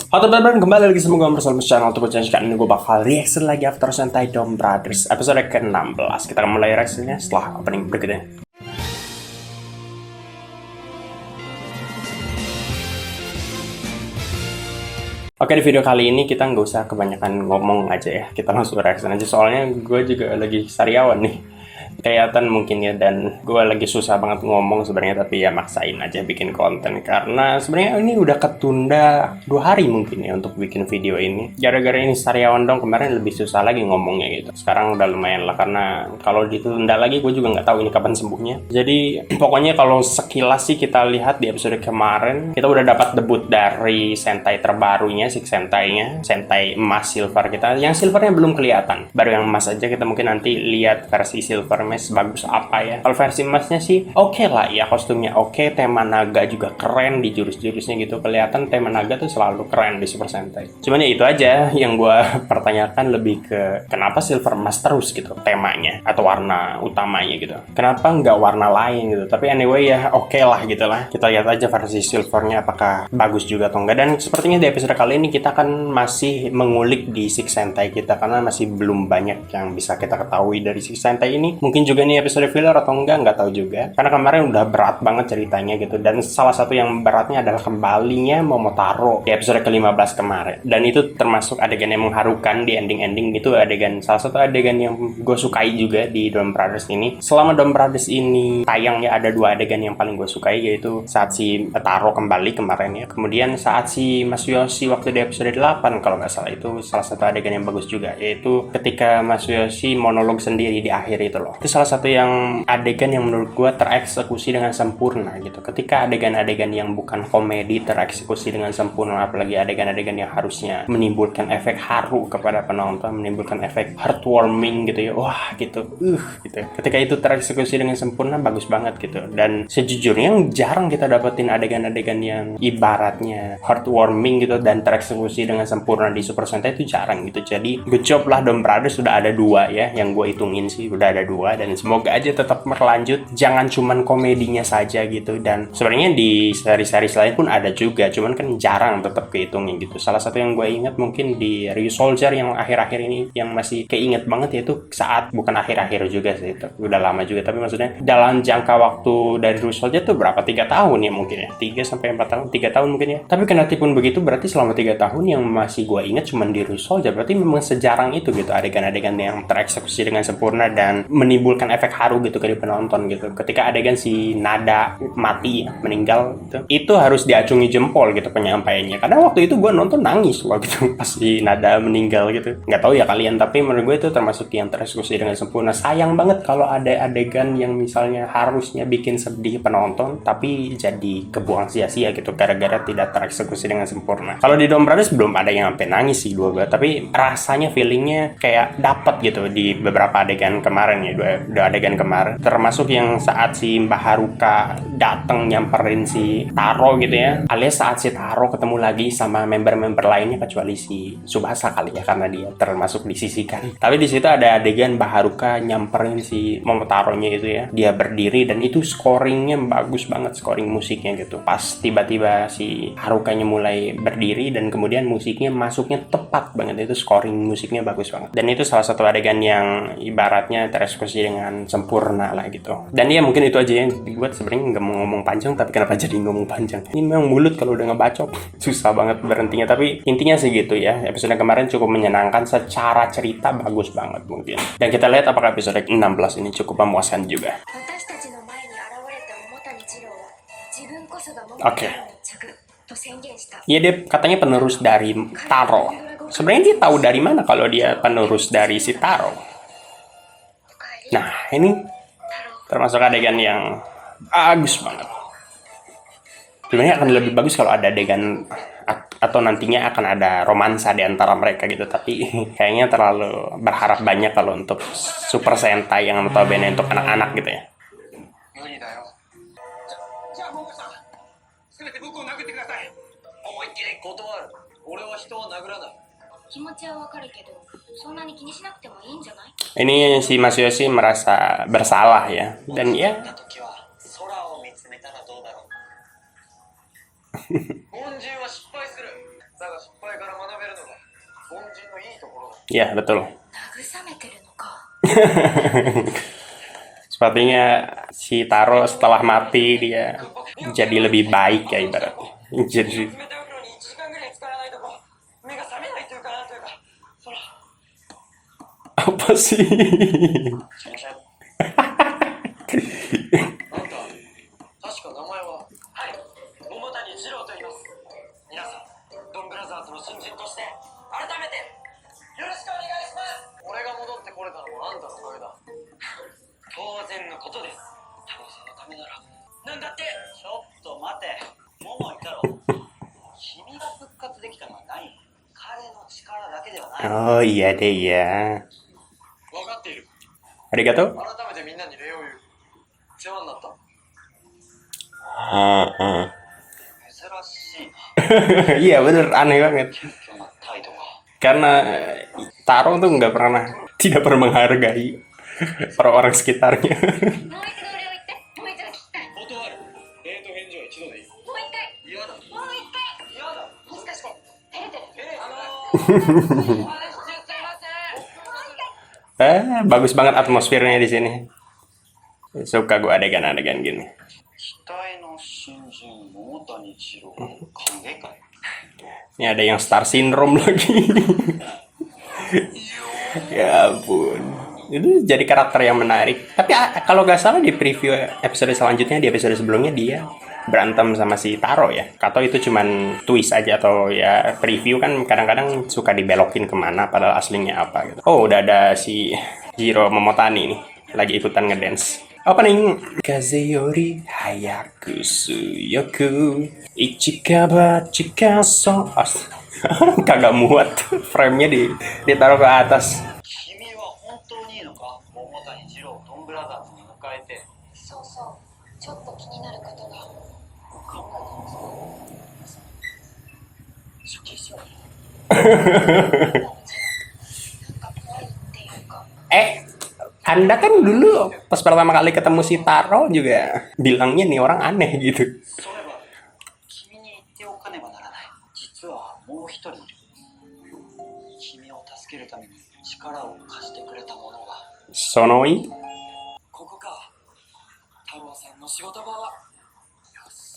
Halo teman-teman, kembali lagi sama gue bersama channel Turbo Challenge. Kali ini gue bakal reaction lagi After Sentai Dom Brothers episode ke-16. Kita akan mulai reaksinya setelah opening berikutnya. Oke, di video kali ini kita nggak usah kebanyakan ngomong aja ya. Kita langsung reaction aja, soalnya gue juga lagi sariawan nih. Kelihatan mungkin ya, dan gue lagi susah banget ngomong sebenarnya, tapi ya maksain aja bikin konten karena sebenarnya ini udah ketunda 2 hari mungkin ya untuk bikin video ini. Gara-gara ini sariawan dong, kemarin lebih susah lagi ngomongnya gitu. Sekarang udah lumayan lah, karena kalau ditunda lagi gue juga nggak tahu ini kapan sembuhnya. Jadi pokoknya kalau sekilas sih kita lihat di episode kemarin, kita udah dapat debut dari Sentai terbarunya, Six Sentai-nya, Sentai emas silver kita. Yang silvernya belum kelihatan, baru yang emas aja. Kita mungkin nanti lihat versi silver bagus apa ya. Kalau versi emasnya sih oke lah ya, kostumnya oke, tema naga juga keren di jurus-jurusnya gitu. Kelihatan tema naga tuh selalu keren di Super Sentai. Cuman ya itu aja yang gue pertanyakan, lebih ke kenapa silver emas terus gitu temanya atau warna utamanya gitu. Kenapa nggak warna lain gitu. Tapi anyway ya oke lah gitu lah. Kita lihat aja versi silvernya apakah bagus juga atau enggak. Dan sepertinya di episode kali ini kita kan masih mengulik di Six Sentai kita, karena masih belum banyak yang bisa kita ketahui dari Six Sentai ini. Mungkin juga nih episode filler atau nggak tahu juga, karena kemarin udah berat banget ceritanya gitu. Dan salah satu yang beratnya adalah kembalinya Momotaro di episode ke-15 kemarin, dan itu termasuk adegan yang mengharukan di ending-ending gitu. Adegan, salah satu adegan yang gue sukai juga di Dom Brothers ini. Selama Dom Brothers ini tayang ya, ada 2 adegan yang paling gue sukai, yaitu saat si Taro kembali kemarin ya, kemudian saat si Mas Yoshi waktu di episode 8 kalau nggak salah. Itu salah satu adegan yang bagus juga, yaitu ketika Mas Yoshi monolog sendiri di akhir itu loh. Itu salah satu yang adegan yang menurut gue tereksekusi dengan sempurna gitu. Ketika adegan-adegan yang bukan komedi tereksekusi dengan sempurna, apalagi adegan-adegan yang harusnya menimbulkan efek haru kepada penonton, menimbulkan efek heartwarming gitu ya, wah gitu, gitu. Ketika itu tereksekusi dengan sempurna, bagus banget gitu. Dan sejujurnya jarang kita dapetin adegan-adegan yang ibaratnya heartwarming gitu dan tereksekusi dengan sempurna di Super Sentai, itu jarang gitu. Jadi good job lah Dom Brothers, sudah ada 2 ya, yang gue hitungin sih udah ada 2, dan semoga aja tetap berlanjut, jangan cuman komedinya saja gitu. Dan sebenarnya di seri-seri lain pun ada juga, cuman kan jarang tetap kehitungnya gitu. Salah satu yang gue ingat mungkin di Ryu Soldier yang akhir-akhir ini, yang masih keinget banget, yaitu saat, bukan akhir-akhir juga sih, itu udah lama juga, tapi maksudnya dalam jangka waktu dari Ryu Soldier tuh berapa, 3 tahun ya mungkin ya, 3-4 tahun, 3 tahun mungkin ya. Tapi kenapa pun begitu, berarti selama 3 tahun yang masih gue ingat cuman di Ryu Soldier, berarti memang sejarang itu gitu adegan-adegan yang tereksekusi dengan sempurna dan menimbulkan efek haru gitu ke penonton gitu. Ketika adegan si Nada mati ya, meninggal gitu, itu harus diacungi jempol gitu penyampaiannya, karena waktu itu gue nonton nangis waktu itu pas si Nada meninggal gitu. Nggak tahu ya kalian, tapi menurut gue itu termasuk yang tereksekusi dengan sempurna. Sayang banget kalau ada adegan yang misalnya harusnya bikin sedih penonton tapi jadi kebuang sia-sia gitu gara-gara tidak tereksekusi dengan sempurna. Kalau di Dom Brothers belum ada yang sampai nangis sih gue, tapi rasanya feelingnya kayak dapet gitu di beberapa adegan kemarin ya, 2 adegan kemarin, termasuk yang saat si Mbak Haruka datang nyamperin si Taro gitu ya, alias saat si Taro ketemu lagi sama member-member lainnya kecuali si Tsubasa kali ya, karena dia termasuk disisihkan. Tapi di situ ada adegan Mbak Haruka nyamperin si Momotaro-nya itu ya, dia berdiri, dan itu scoringnya bagus banget, scoring musiknya gitu. Pas tiba-tiba si Harukanya mulai berdiri dan kemudian musiknya masuknya tepat banget, itu scoring musiknya bagus banget. Dan itu salah satu adegan yang ibaratnya tereksekusi dengan sempurna lah gitu. Dan ya mungkin itu aja yang dibuat. Sebenarnya nggak mau ngomong panjang, tapi kenapa jadi ngomong panjang? Ini memang mulut kalau udah ngebacot susah banget berhentinya. Tapi intinya sih gitu ya, episode kemarin cukup menyenangkan, secara cerita bagus banget mungkin. Dan kita lihat apakah episode 16 ini cukup memuaskan juga. Oke. Iya, dia katanya penerus dari Taro. Sebenarnya dia tahu dari mana kalau dia penerus dari si Taro? Nah, ini termasuk adegan yang bagus banget. Sebenarnya akan lebih bagus kalau ada adegan atau nantinya akan ada romansa di antara mereka gitu, tapi kayaknya terlalu berharap banyak kalau untuk Super Sentai yang notabene untuk anak-anak gitu ya. Ini si Mas Yoshi merasa bersalah ya, dan ya Ya, betul. Sepertinya si Taro setelah mati dia jadi lebih baik ya ibaratnya. Jadi apa sih? おー、嫌で嫌。ありがとう。Iya bener, aneh banget. Karena Taro tuh nggak pernah, tidak pernah menghargai orang-orang sekitarnya. Bagus banget atmosfernya di sini. Suka gue adegan-adegan gini. Ini ada yang star syndrome lagi. Ya ampun. Itu jadi karakter yang menarik. Tapi kalau nggak salah di preview episode selanjutnya, di episode sebelumnya dia berantem sama si Taro ya. Atau itu cuman twist aja, atau ya preview kan kadang-kadang suka dibelokin kemana padahal aslinya apa gitu. Oh, udah ada si Jiro Momotani nih lagi ikutan ngedance. Opening Kaze yori hayaku suyoku ichikaba chikaso. Kagak muat frame-nya ditaruh ke atas. Anda kan dulu pas pertama kali ketemu si Taro juga bilangnya nih orang aneh gitu. Sonoi?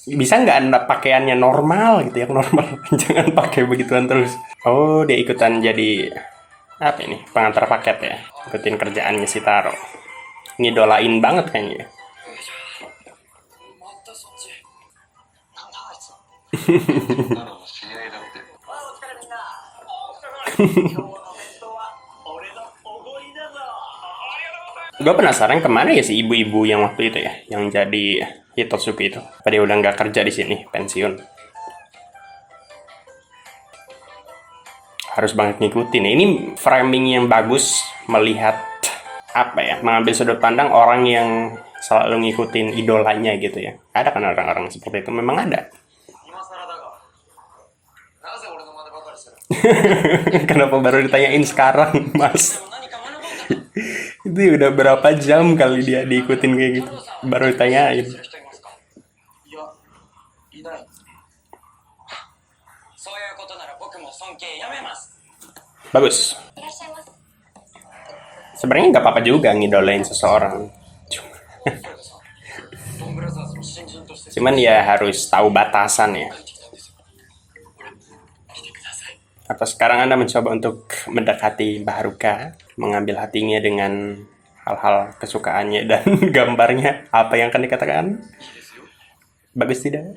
Bisa nggak Anda pakaiannya normal gitu ya, normal. Jangan pakai begituan terus. Oh, dia ikutan jadi apa ini? Pengantar paket ya. Ikutin kerjaannya si Taro. Ngidolain banget kayaknya. Gue penasaran kemana ya si ibu-ibu yang waktu itu ya, yang jadi Hitotsuki itu. Apa dia udah nggak kerja di sini, pensiun? Harus banget ngikutin. Ini framing yang bagus melihat apa ya, mengambil sudut pandang orang yang selalu ngikutin idolanya gitu ya. Ada kan orang-orang seperti itu, memang ada. Kenapa baru ditanyain sekarang, Mas? Itu udah berapa jam kali dia diikutin kayak gitu, baru ditanyain. Bagus. Sebenarnya nggak apa-apa juga ngidolain seseorang. Cuman ya harus tahu batasan ya. Atau sekarang Anda mencoba untuk mendekati Mbak Haruka, mengambil hatinya dengan hal-hal kesukaannya dan gambarnya, apa yang akan dikatakan? Bagus tidak?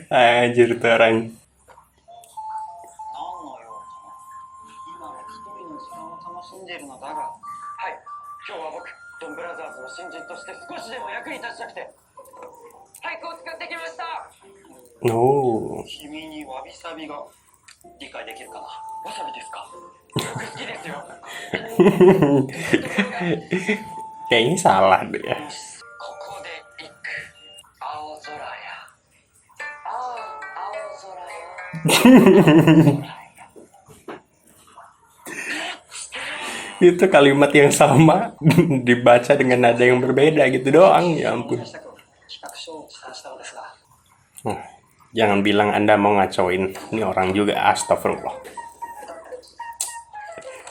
Anjir tuh orang. Oh. Kayaknya salah deh ya. Itu kalimat yang sama dibaca dengan nada yang berbeda gitu doang. Ya ampun. Nah, jangan bilang Anda mau ngacoin. Ini orang juga, astagfirullah.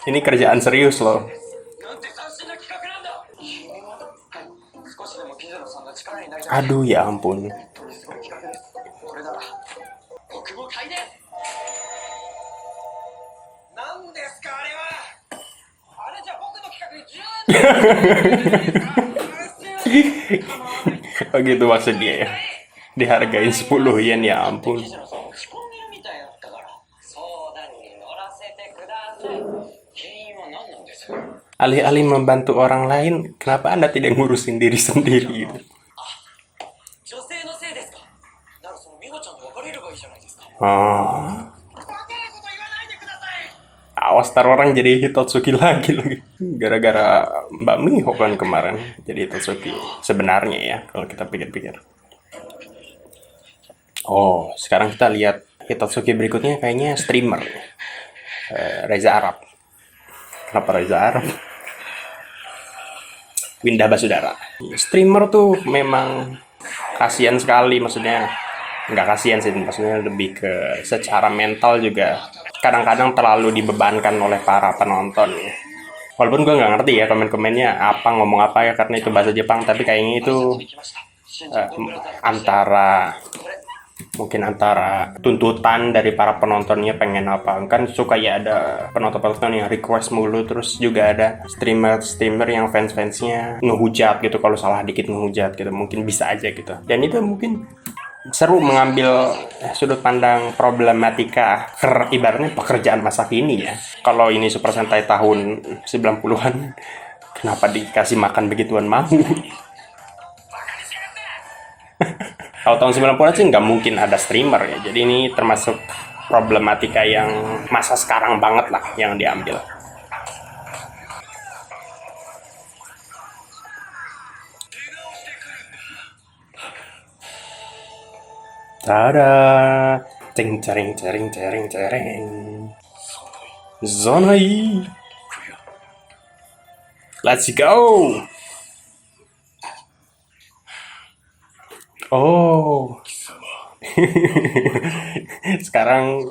Ini kerjaan serius loh. Aduh ya ampun. Oh gitu maksud dia ya. Dihargain 10 yen ya ampun. Alih-alih membantu orang lain, kenapa Anda tidak ngurusin diri sendiri gitu? Oh. Awas tar orang jadi Hitotsuki lagi. Gara-gara Mbak Miho kan kemarin jadi Hitotsuki. Sebenarnya ya kalau kita pikir-pikir. Oh, sekarang kita lihat Hitotsuki berikutnya kayaknya streamer. Reza Arab. Kenapa Reza Arab? Winda Basudara. Streamer tuh memang kasihan sekali, maksudnya nggak kasihan sih, maksudnya lebih ke secara mental juga kadang-kadang terlalu dibebankan oleh para penonton. Walaupun gue nggak ngerti ya komen-komennya apa ngomong apa ya, karena itu bahasa Jepang, tapi kayaknya itu mungkin antara tuntutan dari para penontonnya pengen apa. Kan suka ya ada penonton-penonton yang request mulu, terus juga ada streamer yang fans-fansnya ngehujat gitu, kalau salah dikit ngehujat gitu, mungkin bisa aja gitu. Dan itu mungkin seru mengambil sudut pandang problematika ibaratnya pekerjaan masa kini ya. Kalau ini Super Sentai tahun 90-an, kenapa dikasih makan begituan mau? Kalau tahun 90-an sih nggak mungkin ada streamer ya. Jadi ini termasuk problematika yang masa sekarang banget lah yang diambil. Tada! Ceng cereng cereng cereng cereng. Zonai! Let's go! Oh. Sekarang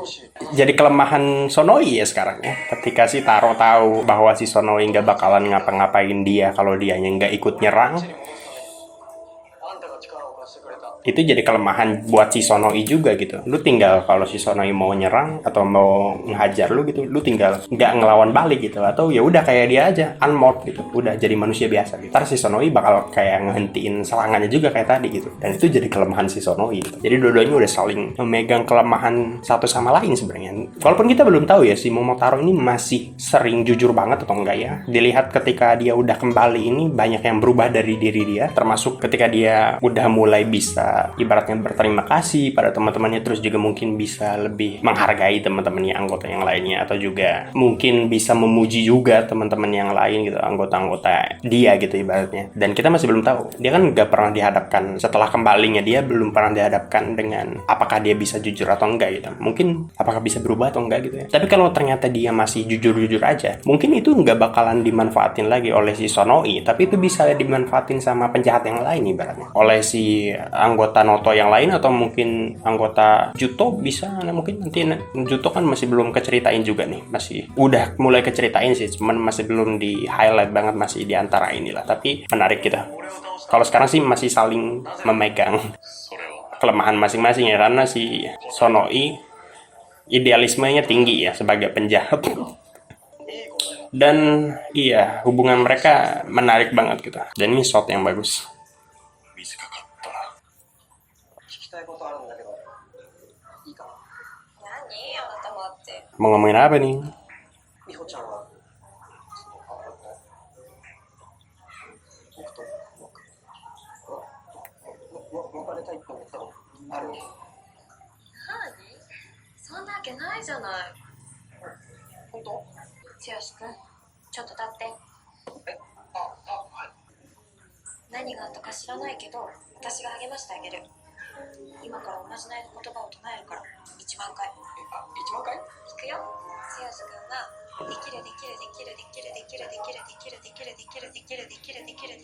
jadi kelemahan Sonoi ya sekarang ya. Ketika si Taro tahu bahwa si Sonoi nggak bakalan ngapa-ngapain dia kalau dianya nggak ikut nyerang, itu jadi kelemahan buat si Sonoi juga gitu. Lu tinggal kalau si Sonoi mau nyerang atau mau ngehajar lu gitu, lu tinggal nggak ngelawan balik gitu, atau ya udah kayak dia aja unmorph gitu, udah jadi manusia biasa gitu. Ntar si Sonoi bakal kayak ngehentiin serangannya juga kayak tadi gitu, dan itu jadi kelemahan si Sonoi gitu. Jadi dua-duanya udah saling memegang kelemahan satu sama lain sebenarnya. Walaupun kita belum tahu ya si Momotaro ini masih sering jujur banget atau enggak ya. Dilihat ketika dia udah kembali ini banyak yang berubah dari diri dia, termasuk ketika dia udah mulai bisa ibaratnya berterima kasih pada teman-temannya, terus juga mungkin bisa lebih menghargai teman-temannya anggota yang lainnya, atau juga mungkin bisa memuji juga teman-teman yang lain gitu, anggota-anggota dia gitu ibaratnya. Dan kita masih belum tahu, dia kan nggak pernah dihadapkan, setelah kembalinya dia belum pernah dihadapkan dengan apakah dia bisa jujur atau enggak gitu, mungkin apakah bisa berubah atau enggak gitu ya. Tapi kalau ternyata dia masih jujur-jujur aja, mungkin itu nggak bakalan dimanfaatin lagi oleh si Sonoi, tapi itu bisa dimanfaatin sama penjahat yang lain ibaratnya, oleh si anggota Noto yang lain, atau mungkin anggota Juto bisa. Nah, mungkin nanti Juto kan masih belum keceritain juga nih, masih udah mulai keceritain sih, cuman masih belum di highlight banget, masih di antara inilah. Tapi menarik kita. Kalau sekarang sih masih saling memegang kelemahan masing-masing ya, karena si Sonoi idealismenya tinggi ya sebagai penjahat. Dan iya, hubungan mereka menarik banget gitu. Dan ini shot yang bagus. Mau ngomongin apa nih?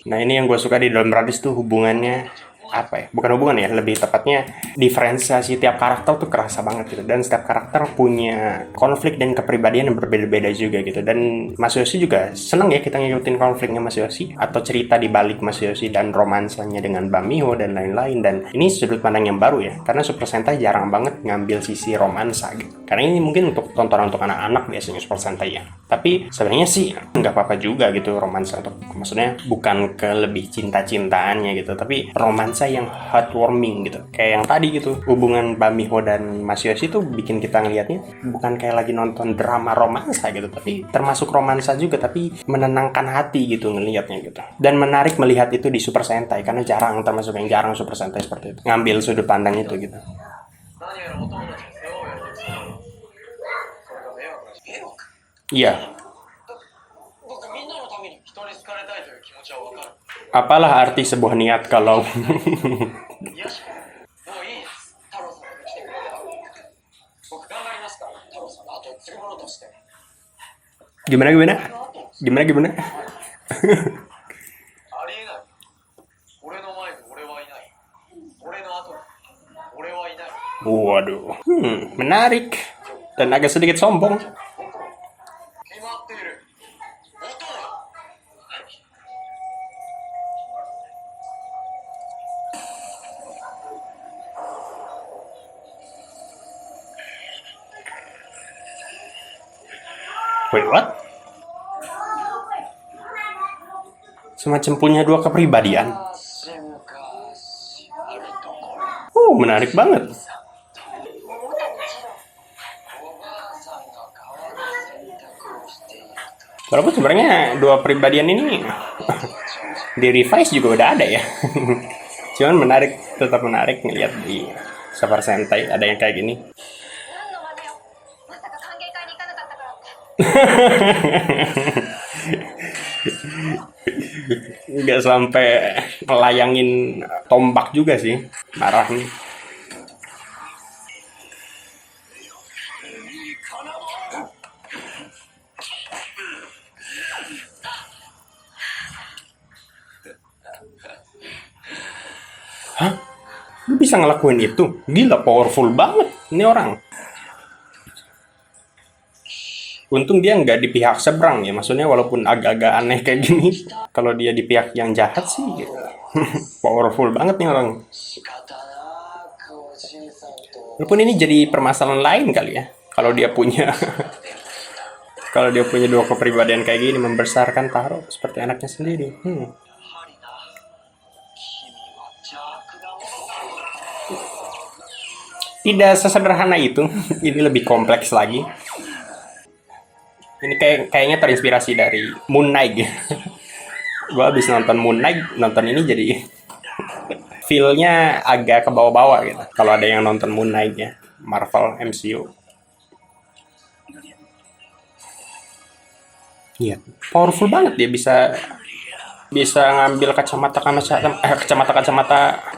Nah ini yang gue suka di dalam Raditz tuh hubungannya apa ya? Bukan hubungan ya, lebih tepatnya diferensiasi tiap karakter tuh kerasa banget gitu. Dan setiap karakter punya konflik dan kepribadian yang berbeda-beda juga gitu. Dan Mas Yoshi juga seneng ya kita ngikutin konfliknya Mas Yoshi atau cerita di balik Mas Yoshi dan romansanya dengan Bamiho dan lain-lain. Dan ini sudut pandang yang baru ya, karena Super Sentai jarang banget ngambil sisi romansa gitu. Karena ini mungkin untuk tontonan untuk anak-anak biasanya Super Sentai ya. Tapi sebenarnya sih nggak apa-apa juga gitu romansa, untuk maksudnya bukan ke lebih cinta-cintaannya gitu, tapi romansa yang heartwarming gitu, kayak yang tadi gitu, hubungan Bamiho dan Mas Yoshi tuh bikin kita ngelihatnya bukan kayak lagi nonton drama romansa gitu, tapi termasuk romansa juga, tapi menenangkan hati gitu ngelihatnya gitu. Dan menarik melihat itu di Super Sentai karena jarang, termasuk yang jarang Super Sentai seperti itu ngambil sudut pandang itu gitu. Iya. Apalah arti sebuah niat kalau gimana gimana gimana gimana. Waduh, menarik dan agak sedikit sombong. Wait, what? Semacam punya dua kepribadian. Menarik banget. Walaupun sebenarnya dua kepribadian ini di revise juga udah ada ya. Cuman menarik, tetap menarik ngeliat di Super Sentai ada yang kayak gini. Nggak sampai melayangin tombak juga sih marahnya. Hah? Lu bisa ngelakuin itu? Gila, powerful banget ini orang. Untung dia nggak di pihak seberang ya, maksudnya walaupun agak-agak aneh kayak gini, kalau dia di pihak yang jahat sih, powerful banget nih orang. Walaupun ini jadi permasalahan lain kali ya, kalau dia punya kalau dia punya dua kepribadian kayak gini, membesarkan Taro seperti anaknya sendiri. Tidak sesederhana itu, ini lebih kompleks lagi. Ini kayaknya terinspirasi dari Moon Knight. Gue habis nonton Moon Knight, nonton ini jadi feel-nya agak ke bawah-bawah gitu. Kalau ada yang nonton Moon Knight-nya, Marvel MCU. Iya, powerful banget dia, bisa ngambil kacamata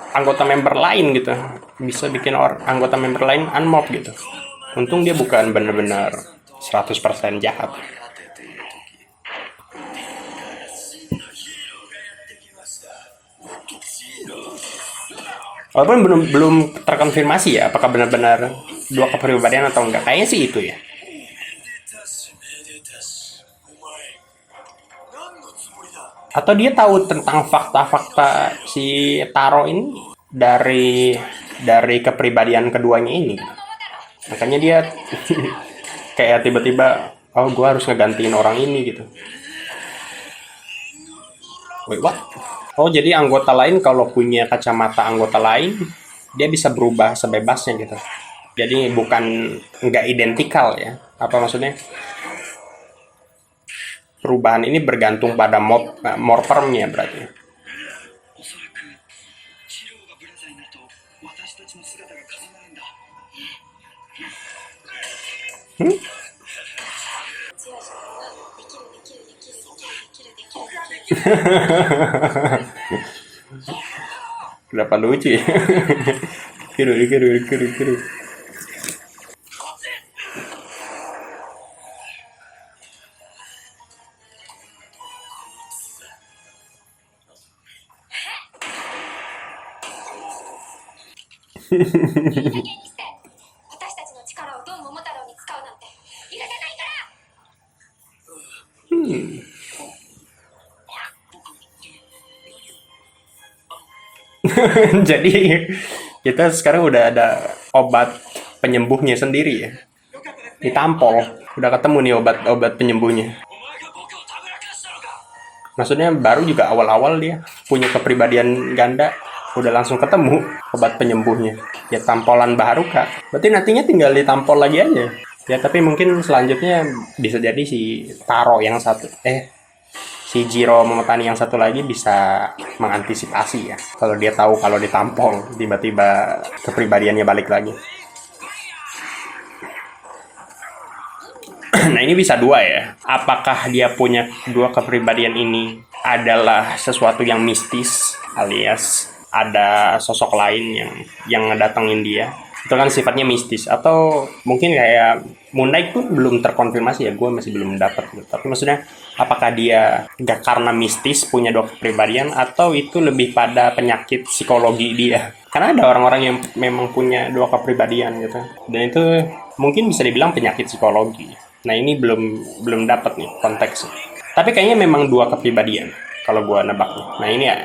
anggota member lain gitu. Bisa bikin anggota member lain unmob gitu. Untung dia bukan bener-bener 100% jahat. Walaupun belum terkonfirmasi ya apakah benar-benar dua kepribadian atau enggak. Kayaknya sih itu ya. Atau dia tahu tentang fakta-fakta si Taro ini dari kepribadian keduanya ini. Makanya dia kayak tiba-tiba, oh gue harus ngegantiin orang ini gitu. Wait, what? Oh jadi anggota lain kalau punya kacamata anggota lain, dia bisa berubah sebebasnya gitu. Jadi bukan nggak identikal ya. Apa maksudnya? Perubahan ini bergantung pada morphernya berarti. Kenapa lucu ya? Kiru. Jadi kita sekarang udah ada obat penyembuhnya sendiri ya. Ditampol. Udah ketemu nih obat penyembuhnya. Maksudnya baru juga awal-awal dia punya kepribadian ganda, udah langsung ketemu obat penyembuhnya. Ya tampolan baru kak. Berarti nantinya tinggal ditampol lagi aja. Ya tapi mungkin selanjutnya bisa jadi si Taro yang satu, si Jiro Momotani yang satu lagi bisa mengantisipasi ya. Kalau dia tahu kalau ditampol, tiba-tiba kepribadiannya balik lagi. Nah ini bisa dua ya. Apakah dia punya dua kepribadian ini adalah sesuatu yang mistis alias ada sosok lain yang ngedatengin dia? Itu kan sifatnya mistis, atau mungkin kayak Moon Knight pun belum terkonfirmasi ya, gue masih belum dapat gitu. Tapi maksudnya apakah dia gak karena mistis punya dua kepribadian, atau itu lebih pada penyakit psikologi dia? Karena ada orang-orang yang memang punya dua kepribadian gitu, dan itu mungkin bisa dibilang penyakit psikologi. Nah ini belum dapat nih konteksnya, tapi kayaknya memang dua kepribadian kalau gue nebak nih. Nah ini ya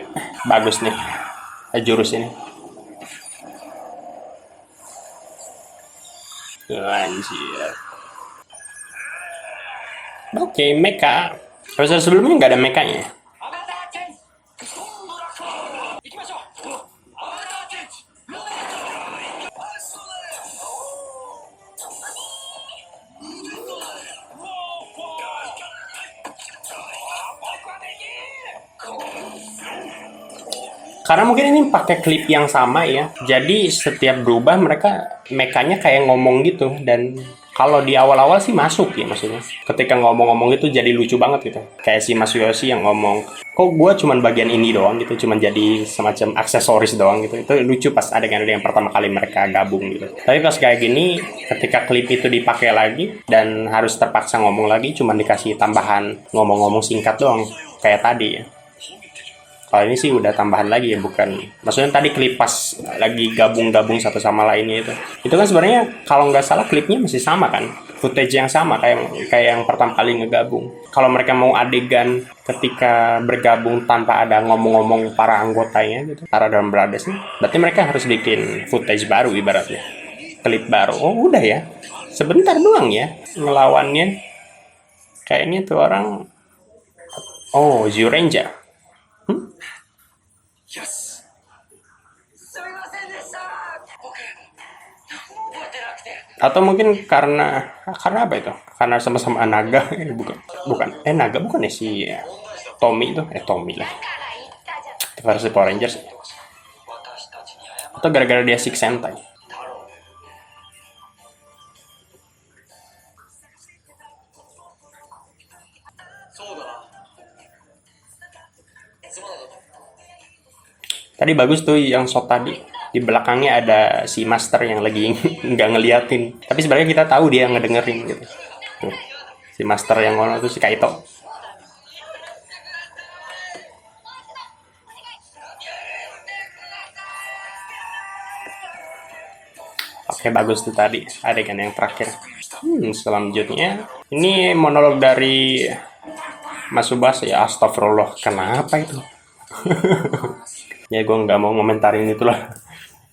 bagus nih jurus ini. Anjir. Oke, mecha. Episode sebelumnya nggak ada mechanya. Karena mungkin ini pakai klip yang sama ya. Jadi setiap berubah mereka mekanya kayak ngomong gitu. Dan kalau di awal-awal sih masuk ya maksudnya. Ketika ngomong-ngomong itu jadi lucu banget gitu. Kayak si Mas Yoshi yang ngomong, kok gue cuman bagian ini doang gitu. Cuman jadi semacam aksesoris doang gitu. Itu lucu pas adegan yang pertama kali mereka gabung gitu. Tapi pas kayak gini, ketika klip itu dipakai lagi dan harus terpaksa ngomong lagi, cuman dikasih tambahan ngomong-ngomong singkat doang. Kayak tadi ya. Kalau ini sih udah tambahan lagi ya, bukan. Maksudnya tadi klip pas lagi gabung-gabung satu sama lainnya itu. Itu kan sebenarnya kalau nggak salah klipnya masih sama kan, footage yang sama kayak yang pertama kali ngegabung. Kalau mereka mau adegan ketika bergabung tanpa ada ngomong-ngomong para anggotanya gitu, para Dawn Brothers nih, berarti mereka harus bikin footage baru ibaratnya, klip baru. Oh udah ya, sebentar doang ya ngelawannya. Kayaknya tuh orang, oh Zyuranger. Atau mungkin karena apa itu? Karena sama-sama naga, bukan naga bukan ya si Tommy itu, Tommy lah. Versi Power Rangers. Atau gara-gara dia Six Sentai. Tadi bagus tuh yang shot tadi. Di belakangnya ada si Master yang lagi nggak ngeliatin. Tapi sebenarnya kita tahu dia ngedengerin gitu. Tuh, si Master yang ngomong itu si Kaito. Oke, bagus tuh tadi adegan yang terakhir. Selanjutnya ini monolog dari Mas Subasa ya. Astagfirullah, kenapa itu? Ya gue nggak mau ngomentarin itulah.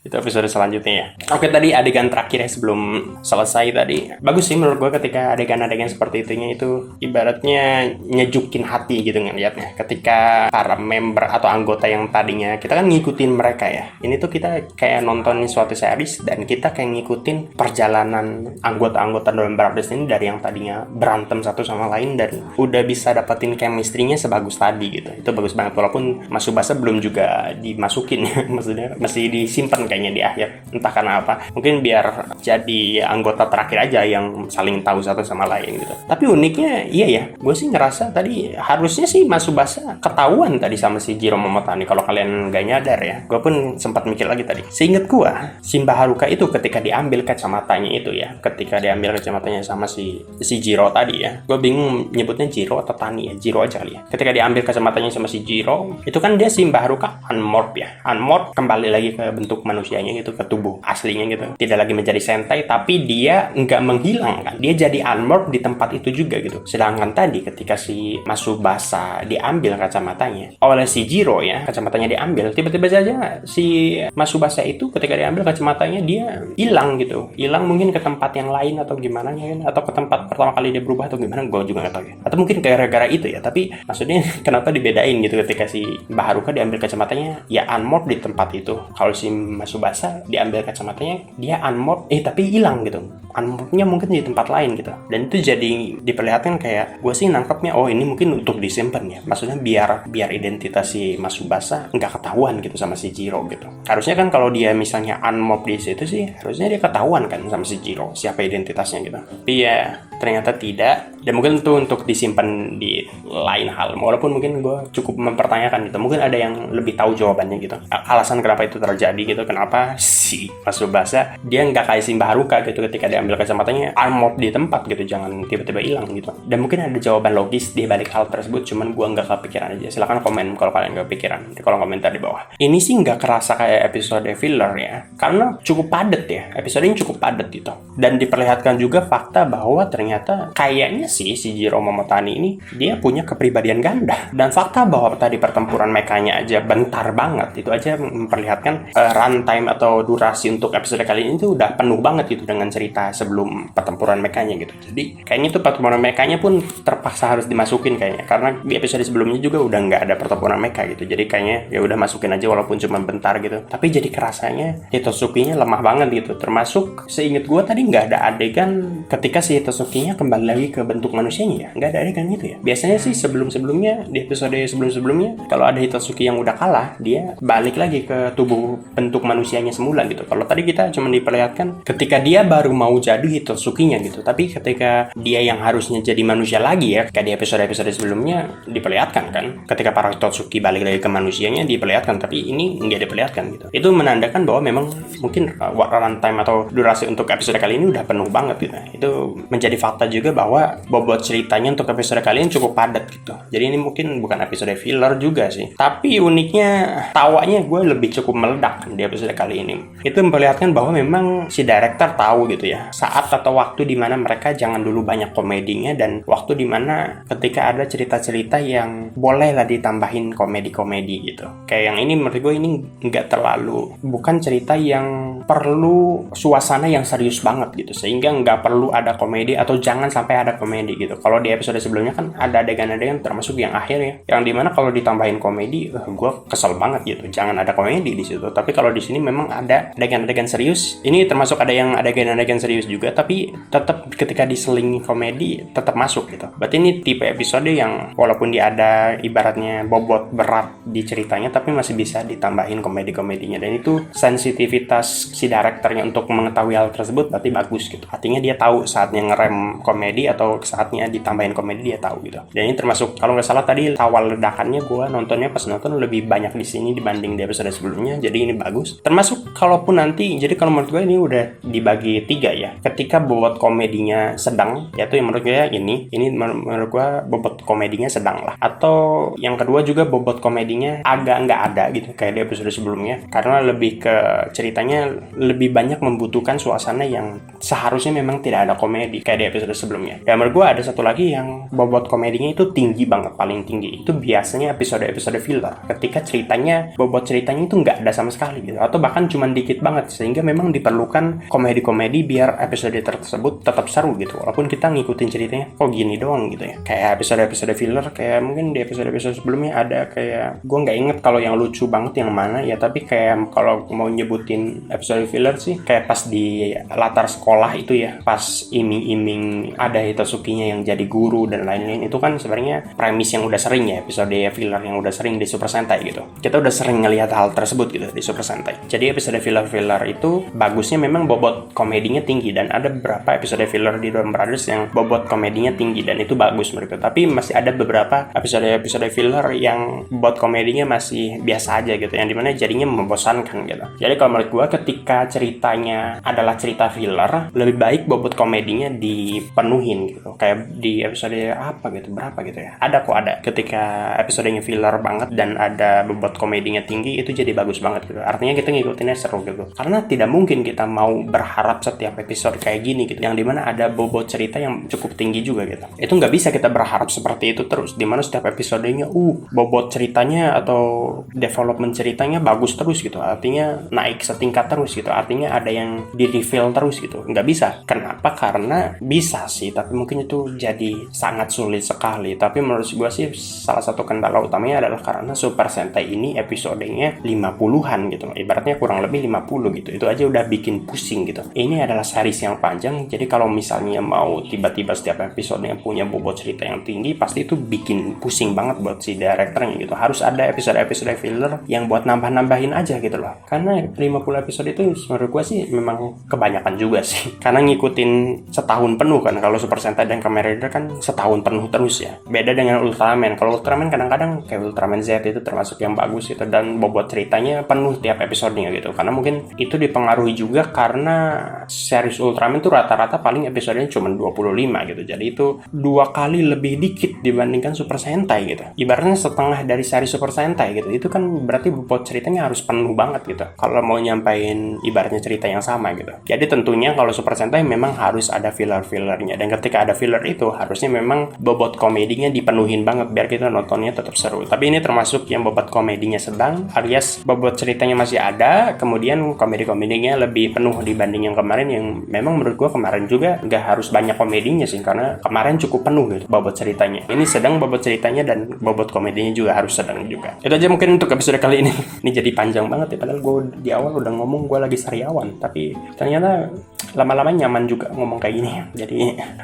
Itu episode selanjutnya ya. Oke, tadi adegan terakhir ya sebelum selesai tadi. Bagus sih menurut gue ketika adegan-adegan seperti itunya itu ibaratnya nyejukin hati gitu ngeliatnya. Ketika para member atau anggota yang tadinya kita kan ngikutin mereka ya. Ini tuh kita kayak nonton suatu series dan kita kayak ngikutin perjalanan anggota-anggota Dawn Brothers ini dari yang tadinya berantem satu sama lain dan udah bisa dapetin chemistry-nya sebagus tadi gitu. Itu bagus banget walaupun Mas Subasa belum juga dimasukin ya. Maksudnya masih disimpan kayaknya di akhir, entah karena apa, mungkin biar jadi anggota terakhir aja yang saling tahu satu sama lain gitu. Tapi uniknya iya ya, gue sih ngerasa tadi harusnya sih Mas Subasa ketahuan tadi sama si Jiro Momotani. Kalau kalian gak nyadar ya, gue pun sempat mikir lagi tadi. Seinget gue, Simba Haruka itu ketika diambil kacamatanya itu ya, ketika diambil kacamatanya sama si Jiro tadi ya, gue bingung nyebutnya Jiro atau Tani ya, Jiro aja kali ya. Ketika diambil kacamatanya sama si Jiro, itu kan dia Simba Haruka unmorph ya, unmorph kembali lagi ke bentuk manusia manusianya gitu, ke tubuh aslinya gitu. Tidak lagi menjadi Sentai, tapi dia nggak menghilang kan. Dia jadi unmorph di tempat itu juga gitu. Sedangkan tadi ketika si Masubasa diambil kacamatanya oleh si Jiro ya, kacamatanya diambil, tiba-tiba saja si Masubasa itu ketika diambil kacamatanya dia hilang gitu. Hilang mungkin ke tempat yang lain atau gimana ya kan, atau ke tempat pertama kali dia berubah atau gimana, gue juga nggak tahu ya. Atau mungkin gara-gara itu ya, tapi maksudnya kenapa dibedain gitu ketika si Baharuka diambil kacamatanya ya unmorph di tempat itu. Kalau si Masubasa diambil kacamatanya dia unmorph tapi hilang gitu. Unmorphnya mungkin di tempat lain gitu. Dan itu jadi diperlihatkan kayak, gue sih nangkepnya, oh ini mungkin untuk disimpan ya. Maksudnya biar identitas si Masubasa nggak ketahuan gitu sama si Jiro gitu. Harusnya kan kalau dia misalnya unmorph di situ sih, harusnya dia ketahuan kan sama si Jiro siapa identitasnya gitu. Tapi ya ternyata tidak. Dan mungkin itu untuk disimpan di lain hal. Walaupun mungkin gue cukup mempertanyakan gitu. Mungkin ada yang lebih tahu jawabannya gitu. Alasan kenapa itu terjadi gitu. Kenapa si Masubasa dia nggak kayak si Baharuka gitu ketika dia ambil kacamatanya unmorph di tempat gitu. Jangan tiba-tiba hilang gitu. Dan mungkin ada jawaban logis di balik hal tersebut. Cuman gue nggak kepikiran aja. Silahkan komen kalau kalian nggak kepikiran di kolom komentar di bawah. Ini sih nggak kerasa kayak episode filler ya. Karena cukup padat ya. Episode ini cukup padat gitu. Dan diperlihatkan juga fakta bahwa ternyata kayaknya si Jiro Momotani ini dia punya kepribadian ganda. Dan fakta bahwa tadi pertempuran mekanya aja bentar banget, itu aja memperlihatkan runtime atau durasi untuk episode kali ini tuh udah penuh banget gitu dengan cerita sebelum pertempuran mekanya gitu. Jadi kayaknya tuh pertempuran mekanya pun terpaksa harus dimasukin kayaknya, karena di episode sebelumnya juga udah nggak ada pertempuran meka gitu. Jadi kayaknya ya udah masukin aja walaupun cuma bentar gitu. Tapi jadi kerasanya Hitotsuki-nya lemah banget gitu. Termasuk seinget gue tadi nggak ada adegan ketika si Hitotsuki-nya kembali lagi ke bentuk manusianya ya. Nggak ada adegan gitu ya. Biasanya sih sebelum-sebelumnya, di episode sebelum-sebelumnya, kalau ada Hitotsuki yang udah kalah, dia balik lagi ke tubuh bentuk manusianya semula gitu. Kalau tadi kita cuma diperlihatkan ketika dia baru mau jadi Hitotsuki-nya gitu. Tapi ketika dia yang harusnya jadi manusia lagi ya, kayak di episode-episode sebelumnya diperlihatkan kan. Ketika para Hitotsuki balik lagi ke manusianya diperlihatkan, tapi ini nggak diperlihatkan gitu. Itu menandakan bahwa memang mungkin runtime atau durasi untuk episode kali ini udah penuh banget gitu. Itu menjadi fakta juga bahwa bobot ceritanya untuk episode kali ini cukup padat gitu. Jadi ini mungkin bukan episode filler juga sih. Tapi uniknya tawanya gue lebih cukup meledak di episode kali ini. Itu memperlihatkan bahwa memang si director tahu gitu ya, saat atau waktu dimana mereka jangan dulu banyak komedinya, dan waktu dimana ketika ada cerita-cerita yang boleh lah ditambahin komedi-komedi gitu. Kayak yang ini menurut gue ini nggak terlalu, bukan cerita yang perlu suasana yang serius banget gitu, sehingga nggak perlu ada komedi atau jangan sampai ada komedi gitu. Kalau di episode sebelumnya kan ada adegan-adegan termasuk yang akhir ya, yang dimana kalau ditambahin komedi, gue kesel banget gitu. Jangan ada komedi di situ. Tapi kalau di sini memang ada adegan-adegan serius. Ini termasuk ada yang adegan-adegan serius juga, tapi tetap ketika diselingi komedi tetap masuk gitu. Berarti ini tipe episode yang walaupun dia ada ibaratnya bobot berat di ceritanya, tapi masih bisa ditambahin komedi-komedinya. Dan itu sensitivitas si directornya untuk mengetahui hal tersebut berarti bagus gitu. Artinya dia tahu saatnya ngerem komedi atau saatnya ditambahin komedi, dia tahu gitu. Dan ini termasuk, kalau nggak salah tadi awal ledakannya gue nontonnya pas nonton lebih banyak di sini dibanding di episode sebelumnya. Jadi ini bagus. Termasuk kalaupun nanti, jadi kalau menurut gue ini udah dibagi 3 ya. Ketika bobot komedinya sedang, yaitu yang menurut gue ini menurut gue bobot komedinya sedang lah. Atau yang kedua juga bobot komedinya agak nggak ada gitu kayak di episode sebelumnya, karena lebih ke ceritanya lebih banyak membutuhkan suasana yang seharusnya memang tidak ada komedi kayak di episode sebelumnya. Dan menurut gue ada satu lagi yang bobot komedinya itu tinggi banget, paling tinggi. Itu biasanya episode-episode filler, ketika ceritanya, bobot ceritanya itu nggak ada sama sekali gitu, atau bahkan cuma dikit banget, sehingga memang diperlukan komedi-komedi biar episode tersebut tetap seru gitu, walaupun kita ngikutin ceritanya kok gini doang gitu ya. Kayak episode-episode filler, kayak mungkin di episode-episode sebelumnya ada kayak, gue nggak inget kalau yang lucu banget yang mana ya, tapi kayak kalau mau nyebutin episode filler sih kayak pas di latar sekolah itu ya, pas iming-iming ada Hitotsuki-nya yang jadi guru dan lain-lain. Itu kan sebenarnya premis yang udah sering ya, episode filler yang udah sering di Super Sentai gitu. Kita udah sering ngelihat hal tersebut gitu di Super Sentai. Jadi episode filler-filler itu bagusnya memang bobot komedinya tinggi, dan ada beberapa episode filler di Drum Brothers yang bobot komedinya tinggi, dan itu bagus menurut gue. Tapi masih ada beberapa episode filler yang bobot komedinya masih biasa aja gitu, yang dimana jadinya membosankan gitu. Jadi kalau menurut gue ketika ceritanya adalah cerita filler, lebih baik bobot komedinya dipenuhin gitu. Kayak di episode apa gitu, berapa gitu ya. Ada ketika episodenya filler banget dan ada bobot komedinya tinggi, itu jadi bagus banget gitu. Artinya kita ngikutinnya seru gitu. Karena tidak mungkin kita mau berharap setiap episode kayak gini gitu, yang dimana ada bobot cerita yang cukup tinggi juga gitu. Itu nggak bisa kita berharap seperti itu terus, dimana setiap episodenya bobot ceritanya atau development ceritanya bagus terus gitu. Artinya naik setingkat terus gitu. Artinya ada yang di reveal terus gitu. Nggak bisa. Kenapa? Karena bisa sih, tapi mungkin itu jadi sangat sulit sekali. Tapi menurut gue sih salah satu kendala utamanya adalah karena Super Sentai ini episodenya 50-an gitu. Ibaratnya kurang lebih 50 gitu. Itu aja udah bikin pusing gitu. Ini adalah series yang panjang, jadi kalau misalnya mau tiba-tiba setiap episodenya punya bobot cerita yang tinggi, pasti itu bikin pusing banget buat si direkturnya gitu. Harus ada episode-episode filler yang buat nambah-nambahin aja gitu loh. Karena 50 episode itu menurut gue sih memang kebanyakan juga sih. Karena ngikutin setahun penuh kan. Kalau Super Sentai dan Kamen Rider kan setahun penuh terus ya. Beda dengan Ultraman. Kalau Ultraman kadang-kadang kayak Ultraman Z itu termasuk yang bagus gitu, dan bobot ceritanya penuh tiap episodenya gitu. Karena mungkin itu dipengaruhi juga karena series Ultraman tuh rata-rata paling episodenya cuma 25 gitu. Jadi itu 2 kali lebih dikit dibandingkan Super Sentai gitu. Ibaratnya setengah dari series Super Sentai gitu. Itu kan berarti bobot ceritanya harus penuh banget gitu kalau mau nyampain ibaratnya cerita yang sama gitu. Jadi tentunya kalau Super Sentai memang harus ada filler-fillernya, dan ketika ada filler itu harusnya memang bobot komedinya dipenuhin banget biar kita nontonnya tetap seru. Tapi ini termasuk yang bobot komedinya sedang, alias bobot ceritanya masih ada, kemudian komedi-komedinya lebih penuh dibanding yang kemarin, yang memang menurut gue kemarin juga nggak harus banyak komedinya sih, karena kemarin cukup penuh gitu bobot ceritanya. Ini sedang bobot ceritanya dan bobot komedinya juga harus sedang juga. Itu aja mungkin untuk episode kali ini. Ini jadi panjang banget ya, padahal gue di awal udah ngomong gue lagi sariawan, tapi ternyata lama-lama nyaman juga ngomong kayak gini. Jadi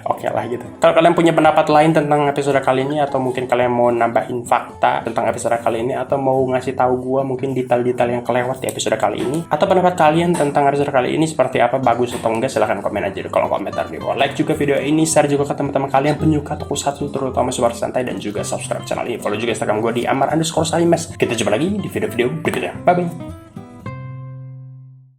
oke lah gitu. Kalau kalian punya pendapat lain tentang episode kali ini, atau mungkin kalian mau nambahin fakta tentang episode kali ini, atau mau ngasih tahu gue mungkin detail-detail yang kelewat di episode kali ini, atau pendapat kalian tentang episode kali ini seperti apa, bagus atau enggak, silahkan komen aja di kolom komentar di bawah. Like juga video ini, share juga ke teman-teman kalian penyuka tokusatsu terutama Super Sentai, dan juga subscribe channel ini. Follow juga Instagram gue di amar_salimes. Kita jumpa lagi di video-video berikutnya. Bye bye.